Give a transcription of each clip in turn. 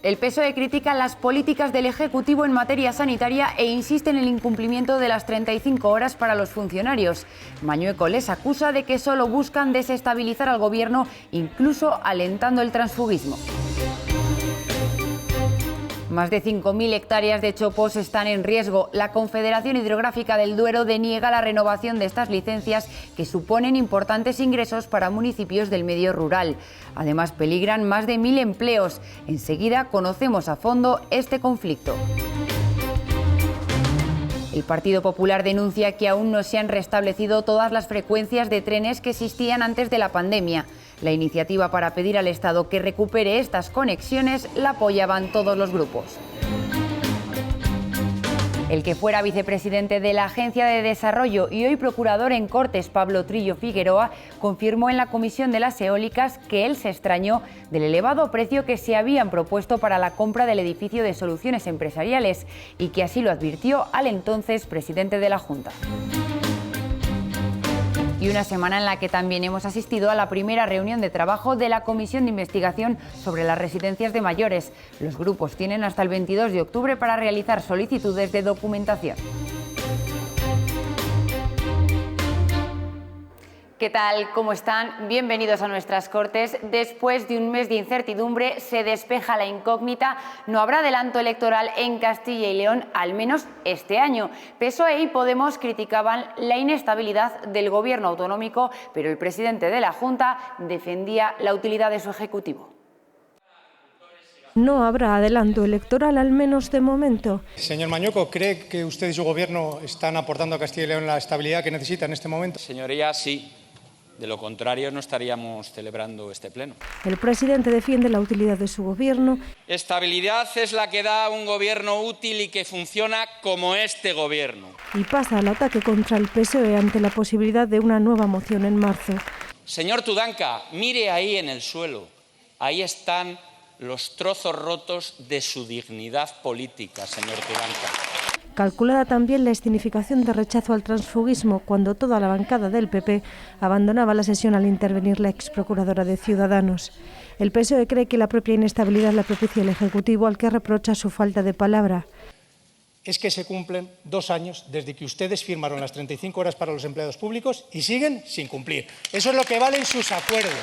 El PSOE critica las políticas del Ejecutivo en materia sanitaria e insiste en el incumplimiento de las 35 horas para los funcionarios. Mañueco les acusa de que solo buscan desestabilizar al Gobierno, incluso alentando el transfugismo. Más de 5.000 hectáreas de chopos están en riesgo. La Confederación Hidrográfica del Duero deniega la renovación de estas licencias, que suponen importantes ingresos para municipios del medio rural. Además, peligran más de 1.000 empleos. Enseguida conocemos a fondo este conflicto. El Partido Popular denuncia que aún no se han restablecido todas las frecuencias de trenes que existían antes de la pandemia. La iniciativa para pedir al Estado que recupere estas conexiones la apoyaban todos los grupos. El que fuera vicepresidente de la Agencia de Desarrollo y hoy procurador en Cortes, Pablo Trillo Figueroa, confirmó en la Comisión de las Eólicas que él se extrañó del elevado precio que se habían propuesto para la compra del edificio de Soluciones Empresariales y que así lo advirtió al entonces presidente de la Junta. Y una semana en la que también hemos asistido a la primera reunión de trabajo de la Comisión de Investigación sobre las residencias de mayores. Los grupos tienen hasta el 22 de octubre para realizar solicitudes de documentación. ¿Qué tal? ¿Cómo están? Bienvenidos a nuestras Cortes. Después de un mes de incertidumbre, se despeja la incógnita. No habrá adelanto electoral en Castilla y León, al menos este año. PSOE y Podemos criticaban la inestabilidad del gobierno autonómico, pero el presidente de la Junta defendía la utilidad de su ejecutivo. No habrá adelanto electoral, al menos de momento. Señor Mañueco, ¿cree que usted y su gobierno están aportando a Castilla y León la estabilidad que necesita en este momento? Señoría, sí. De lo contrario, no estaríamos celebrando este pleno. El presidente defiende la utilidad de su gobierno. Estabilidad es la que da un gobierno útil y que funciona como este gobierno. Y pasa al ataque contra el PSOE ante la posibilidad de una nueva moción en marzo. Señor Tudanca, mire ahí en el suelo. Ahí están los trozos rotos de su dignidad política, señor Tudanca. Calculada también la escenificación de rechazo al transfugismo cuando toda la bancada del PP abandonaba la sesión al intervenir la exprocuradora de Ciudadanos. El PSOE cree que la propia inestabilidad la propicia el Ejecutivo, al que reprocha su falta de palabra. Es que se cumplen 2 años desde que ustedes firmaron las 35 horas para los empleados públicos y siguen sin cumplir. Eso es lo que valen sus acuerdos.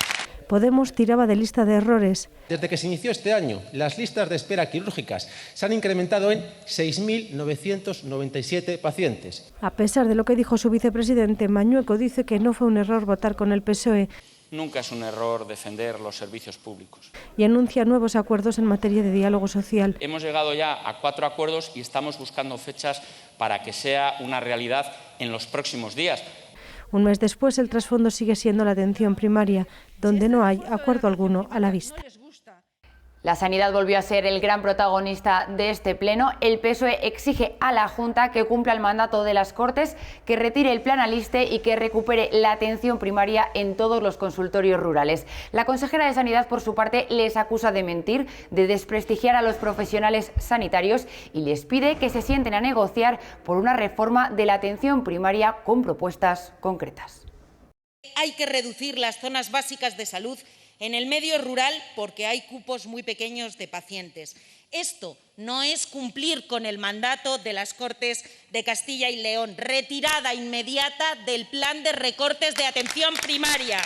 Podemos tiraba de lista de errores. Desde que se inició este año, las listas de espera quirúrgicas se han incrementado en 6.997 pacientes. A pesar de lo que dijo su vicepresidente, Mañueco dice que no fue un error votar con el PSOE. Nunca es un error defender los servicios públicos. Y anuncia nuevos acuerdos en materia de diálogo social. Hemos llegado ya a 4 acuerdos y estamos buscando fechas para que sea una realidad en los próximos días. Un mes después, el trasfondo sigue siendo la atención primaria, donde no hay acuerdo alguno a la vista. La sanidad volvió a ser el gran protagonista de este pleno. El PSOE exige a la Junta que cumpla el mandato de las Cortes, que retire el plan Aliste y que recupere la atención primaria en todos los consultorios rurales. La consejera de Sanidad, por su parte, les acusa de mentir, de desprestigiar a los profesionales sanitarios y les pide que se sienten a negociar por una reforma de la atención primaria con propuestas concretas. Hay que reducir las zonas básicas de salud en el medio rural porque hay cupos muy pequeños de pacientes. Esto no es cumplir con el mandato de las Cortes de Castilla y León. Retirada inmediata del plan de recortes de atención primaria.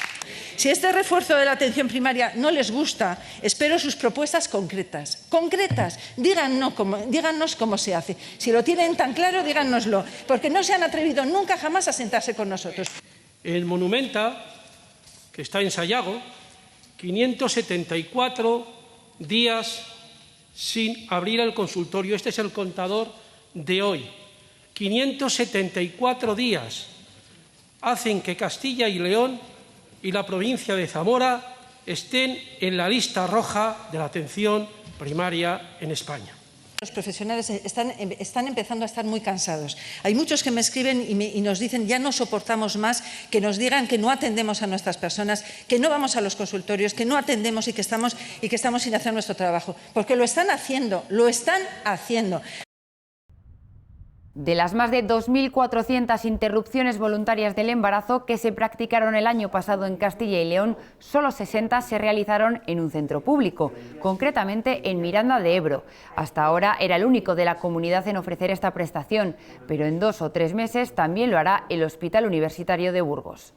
Si este refuerzo de la atención primaria no les gusta, espero sus propuestas concretas. Concretas. Díganos cómo se hace. Si lo tienen tan claro, díganoslo. Porque no se han atrevido nunca jamás a sentarse con nosotros. El Monumenta, que está en Sayago, 574 días sin abrir el consultorio. Este es el contador de hoy. 574 días hacen que Castilla y León y la provincia de Zamora estén en la lista roja de la atención primaria en España. Los profesionales están empezando a estar muy cansados. Hay muchos que me escriben y nos dicen ya no soportamos más que nos digan que no atendemos a nuestras personas, que no vamos a los consultorios, que no atendemos y que estamos sin hacer nuestro trabajo. Porque lo están haciendo, lo están haciendo. De las más de 2.400 interrupciones voluntarias del embarazo que se practicaron el año pasado en Castilla y León, solo 60 se realizaron en un centro público, concretamente en Miranda de Ebro. Hasta ahora era el único de la comunidad en ofrecer esta prestación, pero en 2 o 3 meses también lo hará el Hospital Universitario de Burgos.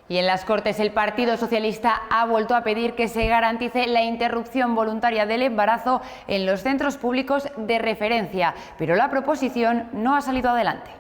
Y en las Cortes el Partido Socialista ha vuelto a pedir que se garantice la interrupción voluntaria del embarazo en los centros públicos de referencia, pero la proposición no ha salido adelante.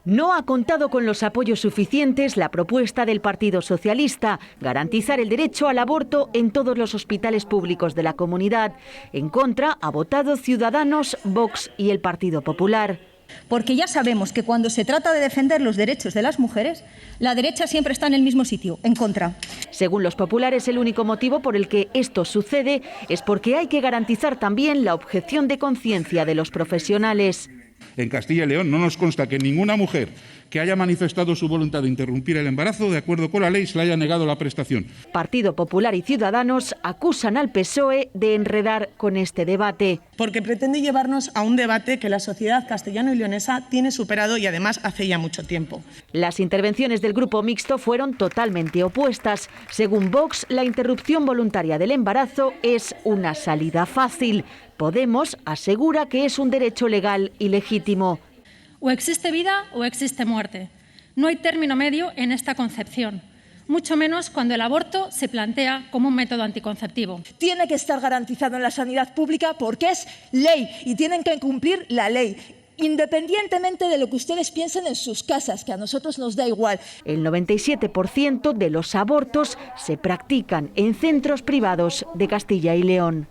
No ha contado con los apoyos suficientes la propuesta del Partido Socialista, garantizar el derecho al aborto en todos los hospitales públicos de la comunidad. En contra ha votado Ciudadanos, Vox y el Partido Popular. Porque ya sabemos que cuando se trata de defender los derechos de las mujeres, la derecha siempre está en el mismo sitio, en contra. Según los populares, el único motivo por el que esto sucede es porque hay que garantizar también la objeción de conciencia de los profesionales. En Castilla y León no nos consta que ninguna mujer que haya manifestado su voluntad de interrumpir el embarazo, de acuerdo con la ley, se le haya negado la prestación. Partido Popular y Ciudadanos acusan al PSOE de enredar con este debate. Porque pretende llevarnos a un debate que la sociedad castellano y leonesa tiene superado y además hace ya mucho tiempo. Las intervenciones del grupo mixto fueron totalmente opuestas. Según Vox, la interrupción voluntaria del embarazo es una salida fácil. Podemos asegura que es un derecho legal y legítimo. O existe vida o existe muerte. No hay término medio en esta concepción, mucho menos cuando el aborto se plantea como un método anticonceptivo. Tiene que estar garantizado en la sanidad pública porque es ley y tienen que cumplir la ley, independientemente de lo que ustedes piensen en sus casas, que a nosotros nos da igual. El 97% de los abortos se practican en centros privados de Castilla y León.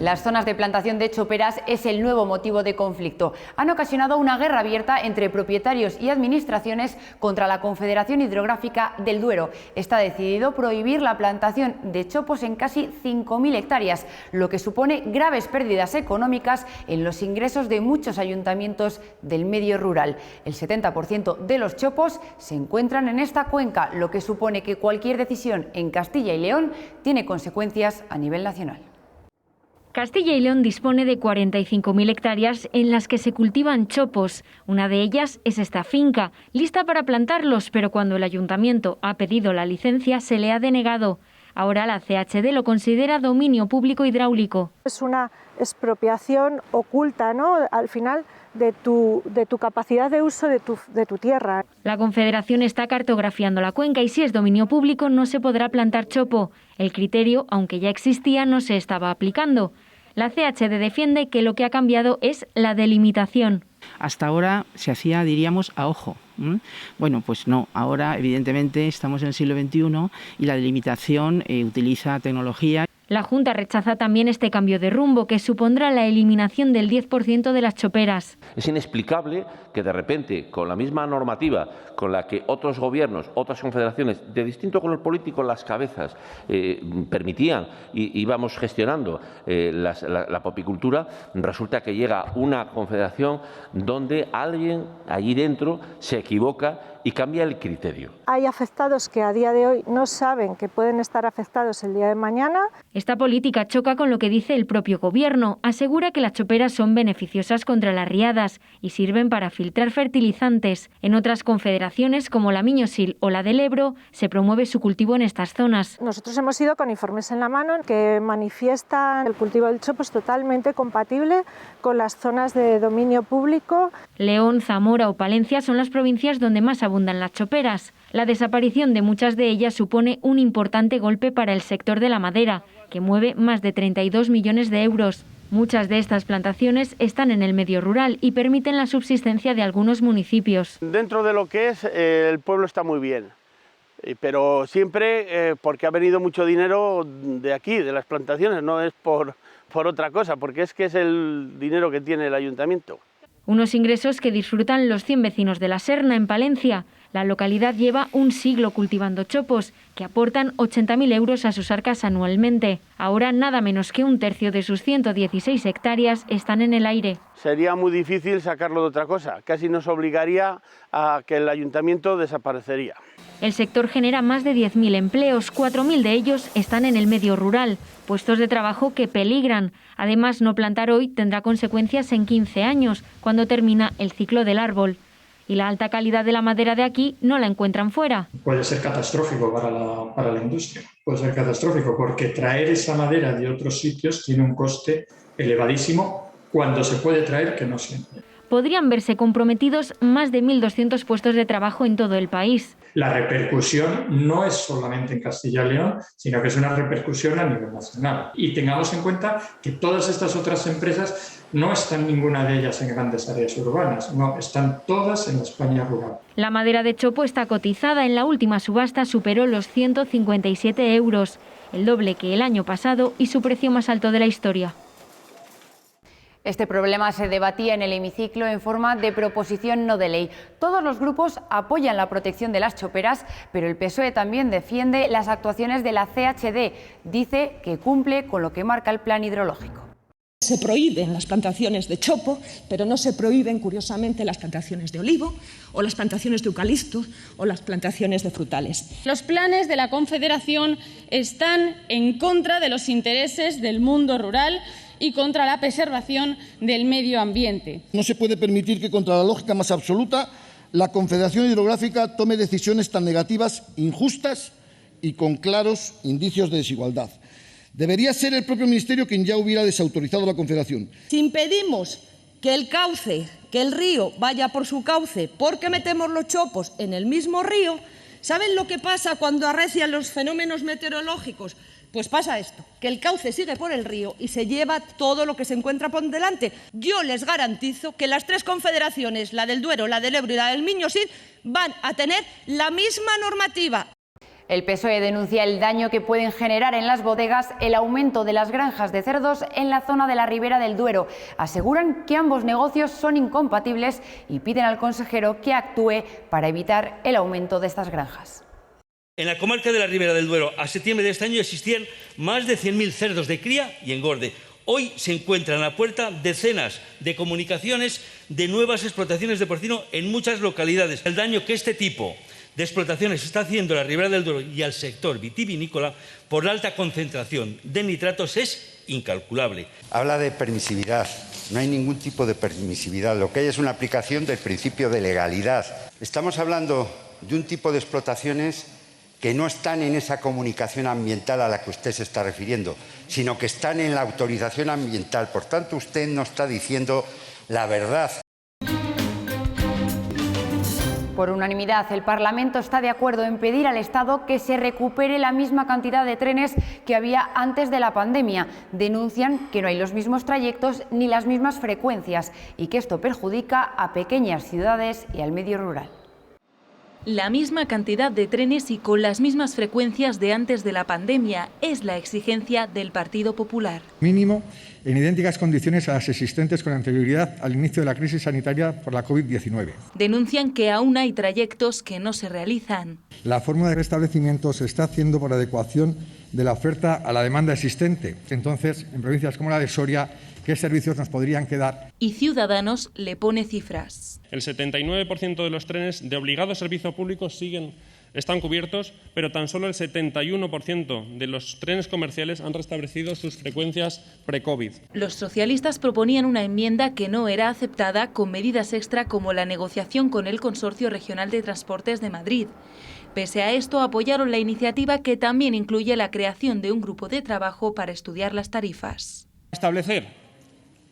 Las zonas de plantación de choperas es el nuevo motivo de conflicto. Han ocasionado una guerra abierta entre propietarios y administraciones contra la Confederación Hidrográfica del Duero. Está decidido prohibir la plantación de chopos en casi 5.000 hectáreas, lo que supone graves pérdidas económicas en los ingresos de muchos ayuntamientos del medio rural. El 70% de los chopos se encuentran en esta cuenca, lo que supone que cualquier decisión en Castilla y León tiene consecuencias a nivel nacional. Castilla y León dispone de 45.000 hectáreas en las que se cultivan chopos. Una de ellas es esta finca, lista para plantarlos, pero cuando el ayuntamiento ha pedido la licencia se le ha denegado. Ahora la CHD lo considera dominio público hidráulico. Es una expropiación oculta, ¿no? Al final de tu capacidad de uso de tu tierra. La Confederación está cartografiando la cuenca y si es dominio público no se podrá plantar chopo. El criterio, aunque ya existía, no se estaba aplicando. La CHD defiende que lo que ha cambiado es la delimitación. Hasta ahora se hacía, diríamos, a ojo. Bueno, pues no. Ahora, evidentemente, estamos en el siglo XXI y la delimitación utiliza tecnología. La Junta rechaza también este cambio de rumbo, que supondrá la eliminación del 10% de las choperas. Es inexplicable que de repente, con la misma normativa con la que otros gobiernos, otras confederaciones de distinto color político, las cabezas permitían y íbamos gestionando la popicultura, resulta que llega una confederación donde alguien allí dentro se equivoca y cambia el criterio. Hay afectados que a día de hoy no saben que pueden estar afectados el día de mañana. Esta política choca con lo que dice el propio Gobierno. Asegura que las choperas son beneficiosas contra las riadas y sirven para filtrar fertilizantes. En otras confederaciones, como la Miño-Sil o la del Ebro, se promueve su cultivo en estas zonas. Nosotros hemos ido con informes en la mano que manifiestan el cultivo del chopo es totalmente compatible con las zonas de dominio público. León, Zamora o Palencia son las provincias donde más abundan las choperas. La desaparición de muchas de ellas supone un importante golpe para el sector de la madera, que mueve más de 32 millones de euros. Muchas de estas plantaciones están en el medio rural y permiten la subsistencia de algunos municipios. Dentro de lo que es, el pueblo está muy bien, pero siempre porque ha venido mucho dinero de aquí, de las plantaciones, no es por otra cosa, porque es que es el dinero que tiene el ayuntamiento. Unos ingresos que disfrutan los 100 vecinos de La Serna, en Palencia. La localidad lleva un siglo cultivando chopos, que aportan 80.000 euros a sus arcas anualmente. Ahora nada menos que un tercio de sus 116 hectáreas están en el aire. Sería muy difícil sacarlo de otra cosa, casi nos obligaría a que el ayuntamiento desaparecería. El sector genera más de 10.000 empleos, 4.000 de ellos están en el medio rural, puestos de trabajo que peligran. Además, no plantar hoy tendrá consecuencias en 15 años, cuando termina el ciclo del árbol. Y la alta calidad de la madera de aquí no la encuentran fuera. Puede ser catastrófico para la industria, puede ser catastrófico porque traer esa madera de otros sitios tiene un coste elevadísimo cuando se puede traer, que no siempre. Podrían verse comprometidos más de 1.200 puestos de trabajo en todo el país. La repercusión no es solamente en Castilla y León, sino que es una repercusión a nivel nacional. Y tengamos en cuenta que todas estas otras empresas no están ninguna de ellas en grandes áreas urbanas, no, están todas en la España rural. La madera de chopo está cotizada. En la última subasta superó los 157 euros, el doble que el año pasado y su precio más alto de la historia. Este problema se debatía en el hemiciclo en forma de proposición no de ley. Todos los grupos apoyan la protección de las choperas, pero el PSOE también defiende las actuaciones de la CHD. Dice que cumple con lo que marca el plan hidrológico. Se prohíben las plantaciones de chopo, pero no se prohíben, curiosamente, las plantaciones de olivo, o las plantaciones de eucalipto, o las plantaciones de frutales. Los planes de la Confederación están en contra de los intereses del mundo rural y contra la preservación del medio ambiente. No se puede permitir que, contra la lógica más absoluta, la Confederación Hidrográfica tome decisiones tan negativas, injustas y con claros indicios de desigualdad. Debería ser el propio Ministerio quien ya hubiera desautorizado la Confederación. Si impedimos que el río vaya por su cauce porque metemos los chopos en el mismo río, ¿saben lo que pasa cuando arrecian los fenómenos meteorológicos? Pues pasa esto, que el cauce sigue por el río y se lleva todo lo que se encuentra por delante. Yo les garantizo que las tres confederaciones, la del Duero, la del Ebro y la del Miño-Sil, van a tener la misma normativa. El PSOE denuncia el daño que pueden generar en las bodegas el aumento de las granjas de cerdos en la zona de la Ribera del Duero. Aseguran que ambos negocios son incompatibles y piden al consejero que actúe para evitar el aumento de estas granjas. En la comarca de la Ribera del Duero, a septiembre de este año existían más de 100.000 cerdos de cría y engorde. Hoy se encuentran a la puerta decenas de comunicaciones de nuevas explotaciones de porcino en muchas localidades. El daño que este tipo de explotaciones está haciendo a la Ribera del Duero y al sector vitivinícola por la alta concentración de nitratos es incalculable. Habla de permisividad. No hay ningún tipo de permisividad. Lo que hay es una aplicación del principio de legalidad. Estamos hablando de un tipo de explotaciones que no están en esa comunicación ambiental a la que usted se está refiriendo, sino que están en la autorización ambiental. Por tanto, usted no está diciendo la verdad. Por unanimidad, el Parlamento está de acuerdo en pedir al Estado que se recupere la misma cantidad de trenes que había antes de la pandemia. Denuncian que no hay los mismos trayectos ni las mismas frecuencias y que esto perjudica a pequeñas ciudades y al medio rural. La misma cantidad de trenes y con las mismas frecuencias de antes de la pandemia es la exigencia del Partido Popular. Mínimo en idénticas condiciones a las existentes con anterioridad al inicio de la crisis sanitaria por la COVID-19. Denuncian que aún hay trayectos que no se realizan. La fórmula de restablecimiento se está haciendo por adecuación de la oferta a la demanda existente. Entonces, en provincias como la de Soria, ¿qué servicios nos podrían quedar? Y Ciudadanos le pone cifras. El 79% de los trenes de obligado servicio público están cubiertos, pero tan solo el 71% de los trenes comerciales han restablecido sus frecuencias pre-COVID. Los socialistas proponían una enmienda que no era aceptada con medidas extra como la negociación con el Consorcio Regional de Transportes de Madrid. Pese a esto, apoyaron la iniciativa que también incluye la creación de un grupo de trabajo para estudiar las tarifas. Establecer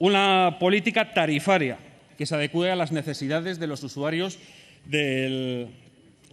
una política tarifaria que se adecue a las necesidades de los usuarios de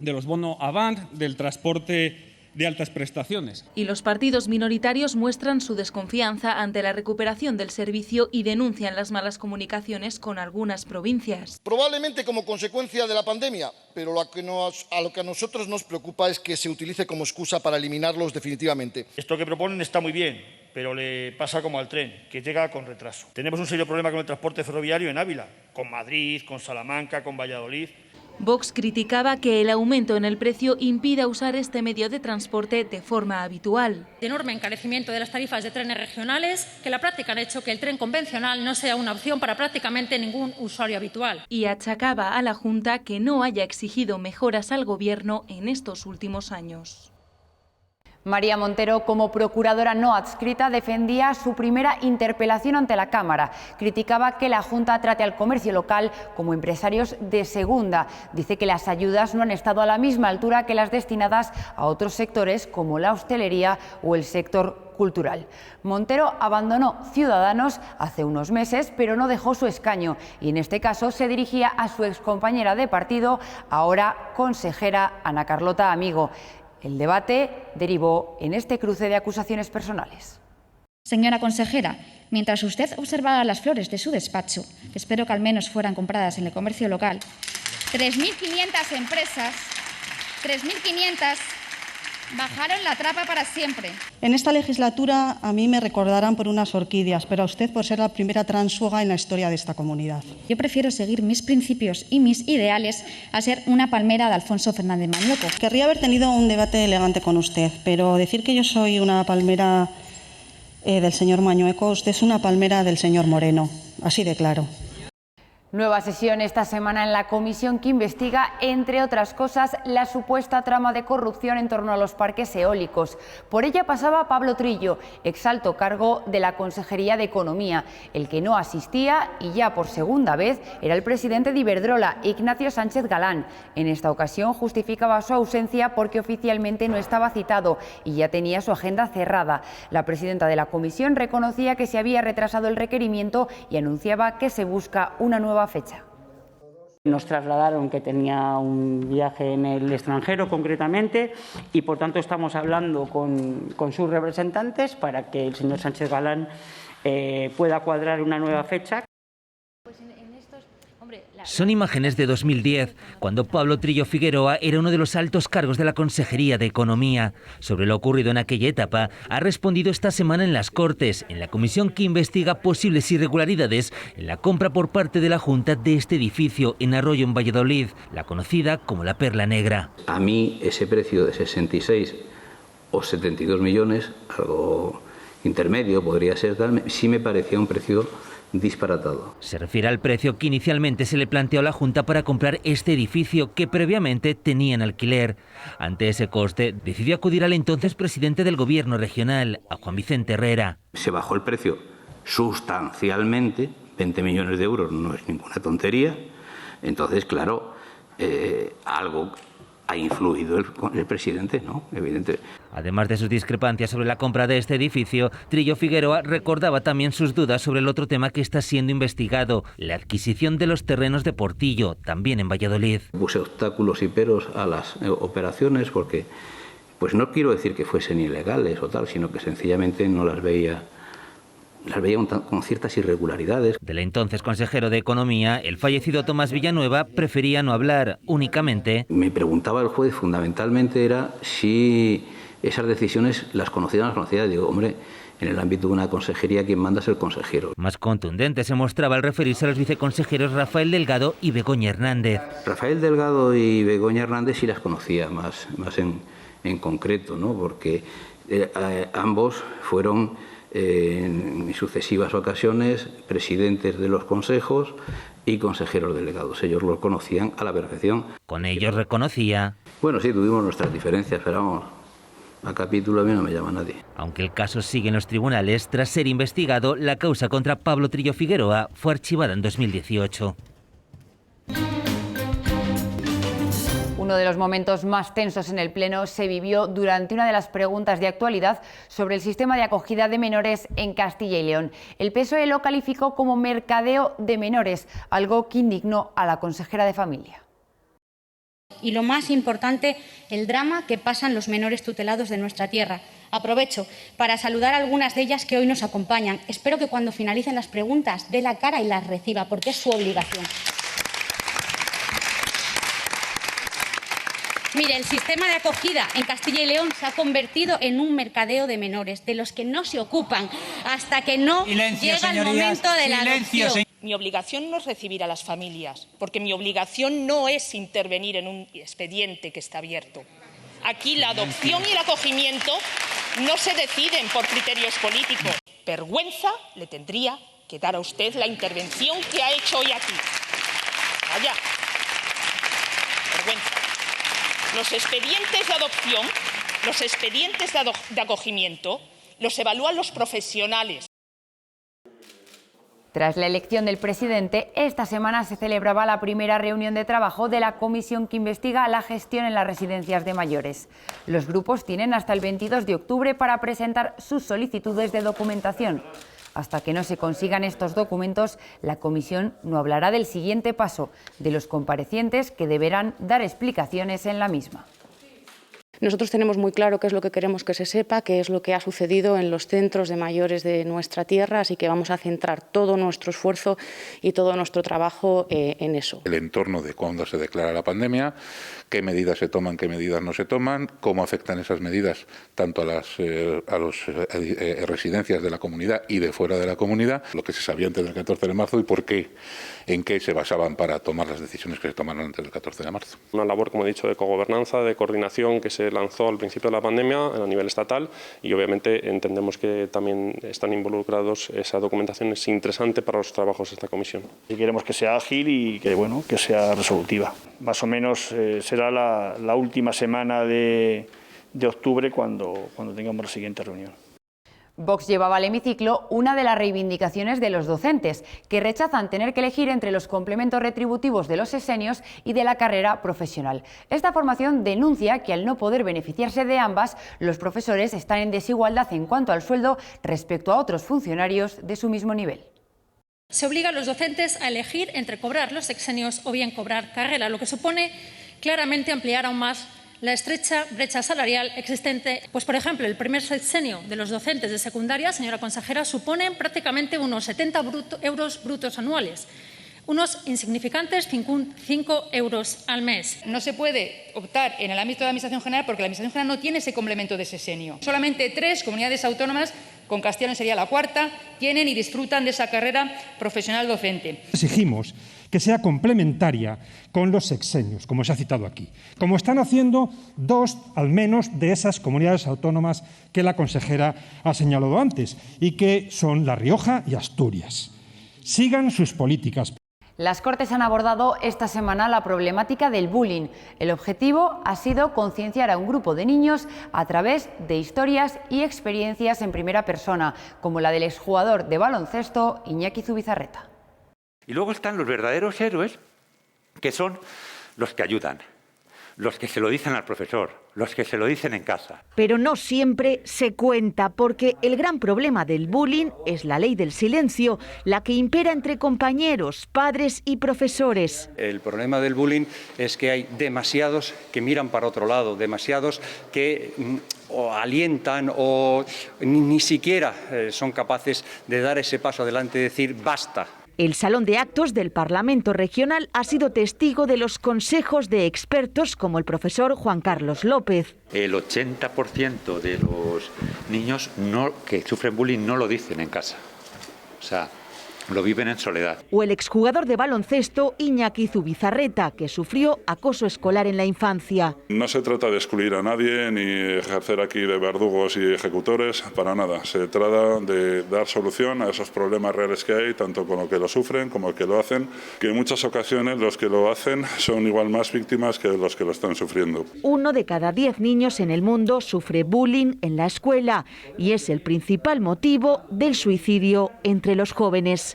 los bonos Avant, del transporte de altas prestaciones. Y los partidos minoritarios muestran su desconfianza ante la recuperación del servicio y denuncian las malas comunicaciones con algunas provincias. Probablemente como consecuencia de la pandemia, pero a lo que a nosotros nos preocupa es que se utilice como excusa para eliminarlos definitivamente. Esto que proponen está muy bien, pero le pasa como al tren, que llega con retraso. Tenemos un serio problema con el transporte ferroviario en Ávila, con Madrid, con Salamanca, con Valladolid. Vox criticaba que el aumento en el precio impida usar este medio de transporte de forma habitual. El enorme encarecimiento de las tarifas de trenes regionales, que en la práctica han hecho que el tren convencional no sea una opción para prácticamente ningún usuario habitual. Y achacaba a la Junta que no haya exigido mejoras al Gobierno en estos últimos años. María Montero, como procuradora no adscrita, defendía su primera interpelación ante la Cámara. Criticaba que la Junta trate al comercio local como empresarios de segunda. Dice que las ayudas no han estado a la misma altura que las destinadas a otros sectores como la hostelería o el sector cultural. Montero abandonó Ciudadanos hace unos meses, pero no dejó su escaño y en este caso se dirigía a su excompañera de partido, ahora consejera Ana Carlota Amigo. El debate derivó en este cruce de acusaciones personales. Señora consejera, mientras usted observaba las flores de su despacho, que espero que al menos fueran compradas en el comercio local, 3.500 empresas, 3.500 bajaron la trapa para siempre. En esta legislatura a mí me recordarán por unas orquídeas, pero a usted por ser la primera tránsfuga en la historia de esta comunidad. Yo prefiero seguir mis principios y mis ideales a ser una palmera de Alfonso Fernández Mañueco. Querría haber tenido un debate elegante con usted, pero decir que yo soy una palmera del señor Mañueco, usted es una palmera del señor Moreno, así de claro. Nueva sesión esta semana en la comisión que investiga, entre otras cosas, la supuesta trama de corrupción en torno a los parques eólicos. Por ella pasaba Pablo Trillo, exalto cargo de la Consejería de Economía. El que no asistía, y ya por segunda vez, era el presidente de Iberdrola, Ignacio Sánchez Galán. En esta ocasión justificaba su ausencia porque oficialmente no estaba citado y ya tenía su agenda cerrada. La presidenta de la comisión reconocía que se había retrasado el requerimiento y anunciaba que se busca una nueva fecha. Nos trasladaron que tenía un viaje en el extranjero concretamente y por tanto estamos hablando con sus representantes para que el señor Sánchez Galán pueda cuadrar una nueva fecha. Son imágenes de 2010, cuando Pablo Trillo Figueroa era uno de los altos cargos de la Consejería de Economía. Sobre lo ocurrido en aquella etapa, ha respondido esta semana en las Cortes, en la comisión que investiga posibles irregularidades en la compra por parte de la Junta de este edificio en Arroyo, en Valladolid, la conocida como la Perla Negra. A mí ese precio de 66 o 72 millones, algo intermedio podría ser tal, sí me parecía un precio disparatado. Se refiere al precio que inicialmente se le planteó a la Junta para comprar este edificio que previamente tenía en alquiler. Ante ese coste, decidió acudir al entonces presidente del Gobierno regional, a Juan Vicente Herrera. Se bajó el precio sustancialmente, 20 millones de euros no es ninguna tontería, entonces claro, algo ha influido el presidente, ¿no? Evidente. Además de sus discrepancias sobre la compra de este edificio, Trillo Figueroa recordaba también sus dudas sobre el otro tema que está siendo investigado, la adquisición de los terrenos de Portillo, también en Valladolid. Puse obstáculos y peros a las operaciones porque, pues no quiero decir que fuesen ilegales o tal, sino que sencillamente no las veía con ciertas irregularidades. Del entonces consejero de Economía, el fallecido Tomás Villanueva prefería no hablar, únicamente. Me preguntaba el juez, fundamentalmente era si esas decisiones las conocía. Digo, hombre, en el ámbito de una consejería quien manda es el consejero. Más contundente se mostraba al referirse a los viceconsejeros Rafael Delgado y Begoña Hernández. Rafael Delgado y Begoña Hernández sí las conocía más en concreto, ¿no? Porque ambos fueron en sucesivas ocasiones presidentes de los consejos y consejeros delegados. Ellos lo conocían a la perfección. Con ellos reconocía. Bueno, sí, tuvimos nuestras diferencias, pero vamos, a capítulo a mí no me llama nadie. Aunque el caso sigue en los tribunales, tras ser investigado, la causa contra Pablo Trillo Figueroa fue archivada en 2018. Uno de los momentos más tensos en el Pleno se vivió durante una de las preguntas de actualidad sobre el sistema de acogida de menores en Castilla y León. El PSOE lo calificó como mercadeo de menores, algo que indignó a la consejera de Familia. Y lo más importante, el drama que pasan los menores tutelados de nuestra tierra. Aprovecho para saludar a algunas de ellas que hoy nos acompañan. Espero que cuando finalicen las preguntas dé la cara y las reciba, porque es su obligación. Mire, el sistema de acogida en Castilla y León se ha convertido en un mercadeo de menores, de los que no se ocupan hasta que no llega el momento de la adopción. Mi obligación no es recibir a las familias, porque mi obligación no es intervenir en un expediente que está abierto. Aquí la adopción y el acogimiento no se deciden por criterios políticos. Vergüenza le tendría que dar a usted la intervención que ha hecho hoy aquí. Vaya. Vergüenza. Los expedientes de adopción, los expedientes de acogimiento, los evalúan los profesionales. Tras la elección del presidente, esta semana se celebraba la primera reunión de trabajo de la comisión que investiga la gestión en las residencias de mayores. Los grupos tienen hasta el 22 de octubre para presentar sus solicitudes de documentación. Hasta que no se consigan estos documentos, la comisión no hablará del siguiente paso, de los comparecientes que deberán dar explicaciones en la misma. Nosotros tenemos muy claro qué es lo que queremos que se sepa, qué es lo que ha sucedido en los centros de mayores de nuestra tierra, así que vamos a centrar todo nuestro esfuerzo y todo nuestro trabajo en eso. El entorno de cuándo se declara la pandemia, qué medidas se toman, qué medidas no se toman, cómo afectan esas medidas tanto a las residencias de la comunidad y de fuera de la comunidad, lo que se sabía antes del 14 de marzo y por qué, en qué se basaban para tomar las decisiones que se tomaron antes del 14 de marzo. Una labor, como he dicho, de cogobernanza, de coordinación que se lanzó al principio de la pandemia a nivel estatal y obviamente entendemos que también están involucrados, esa documentación es interesante para los trabajos de esta comisión. Y queremos que sea ágil y que sea resolutiva. Más o menos será la última semana de octubre cuando tengamos la siguiente reunión. Vox llevaba al hemiciclo una de las reivindicaciones de los docentes, que rechazan tener que elegir entre los complementos retributivos de los sexenios y de la carrera profesional. Esta formación denuncia que al no poder beneficiarse de ambas, los profesores están en desigualdad en cuanto al sueldo respecto a otros funcionarios de su mismo nivel. Se obliga a los docentes a elegir entre cobrar los sexenios o bien cobrar carrera, lo que supone claramente ampliar aún más la estrecha brecha salarial existente. Pues, por ejemplo, el primer sexenio de los docentes de secundaria, señora consejera, suponen prácticamente unos 70 euros brutos anuales, unos insignificantes 5 euros al mes. No se puede optar en el ámbito de la Administración General porque la Administración General no tiene ese complemento de sexenio. Solamente 3 comunidades autónomas, con Castilla sería la cuarta, tienen y disfrutan de esa carrera profesional docente. Exigimos que sea complementaria con los sexenios, como se ha citado aquí, como están haciendo 2 al menos de esas comunidades autónomas que la consejera ha señalado antes y que son La Rioja y Asturias. Sigan sus políticas. Las Cortes han abordado esta semana la problemática del bullying. El objetivo ha sido concienciar a un grupo de niños a través de historias y experiencias en primera persona, como la del exjugador de baloncesto Iñaki Zubizarreta. Y luego están los verdaderos héroes, que son los que ayudan, los que se lo dicen al profesor, los que se lo dicen en casa. Pero no siempre se cuenta, porque el gran problema del bullying es la ley del silencio, la que impera entre compañeros, padres y profesores. El problema del bullying es que hay demasiados que miran para otro lado, demasiados que o alientan o ni siquiera son capaces de dar ese paso adelante y decir basta. El Salón de Actos del Parlamento Regional ha sido testigo de los consejos de expertos como el profesor Juan Carlos López. El 80% de los niños que sufren bullying no lo dicen en casa. O sea, lo viven en soledad. O el exjugador de baloncesto Iñaki Zubizarreta, que sufrió acoso escolar en la infancia. No se trata de excluir a nadie ni ejercer aquí de verdugos y ejecutores, para nada. Se trata de dar solución a esos problemas reales que hay, tanto con los que lo sufren como los que lo hacen, que en muchas ocasiones los que lo hacen son igual más víctimas que los que lo están sufriendo. 1 de cada 10 niños en el mundo sufre bullying en la escuela y es el principal motivo del suicidio entre los jóvenes.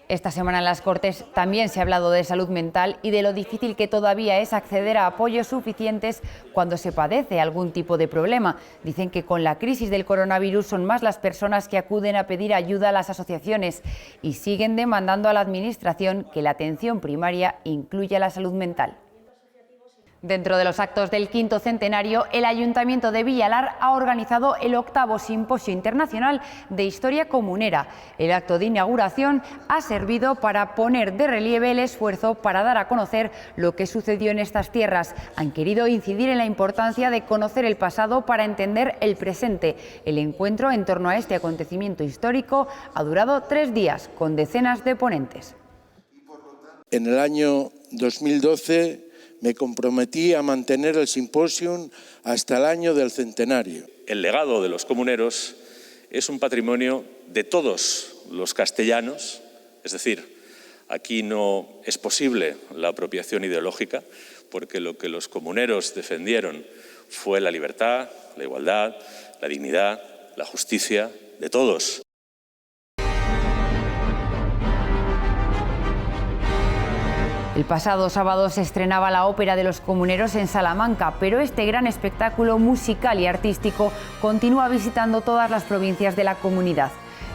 Esta semana en las Cortes también se ha hablado de salud mental y de lo difícil que todavía es acceder a apoyos suficientes cuando se padece algún tipo de problema. Dicen que con la crisis del coronavirus son más las personas que acuden a pedir ayuda a las asociaciones y siguen demandando a la Administración que la atención primaria incluya la salud mental. Dentro de los actos del 5º centenario, el Ayuntamiento de Villalar ha organizado el 8º Simposio Internacional de Historia Comunera. El acto de inauguración ha servido para poner de relieve el esfuerzo para dar a conocer lo que sucedió en estas tierras. Han querido incidir en la importancia de conocer el pasado para entender el presente. El encuentro en torno a este acontecimiento histórico ha durado 3 días, con decenas de ponentes. En el año 2012 me comprometí a mantener el simposium hasta el año del centenario. El legado de los comuneros es un patrimonio de todos los castellanos, es decir, aquí no es posible la apropiación ideológica, porque lo que los comuneros defendieron fue la libertad, la igualdad, la dignidad, la justicia de todos. El pasado sábado se estrenaba la Ópera de los Comuneros en Salamanca, pero este gran espectáculo musical y artístico continúa visitando todas las provincias de la comunidad.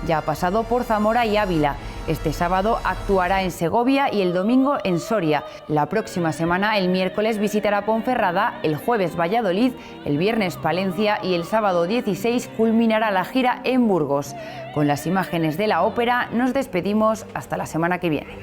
Ya ha pasado por Zamora y Ávila. Este sábado actuará en Segovia y el domingo en Soria. La próxima semana, el miércoles, visitará Ponferrada, el jueves Valladolid, el viernes Palencia y el sábado 16 culminará la gira en Burgos. Con las imágenes de la ópera nos despedimos hasta la semana que viene.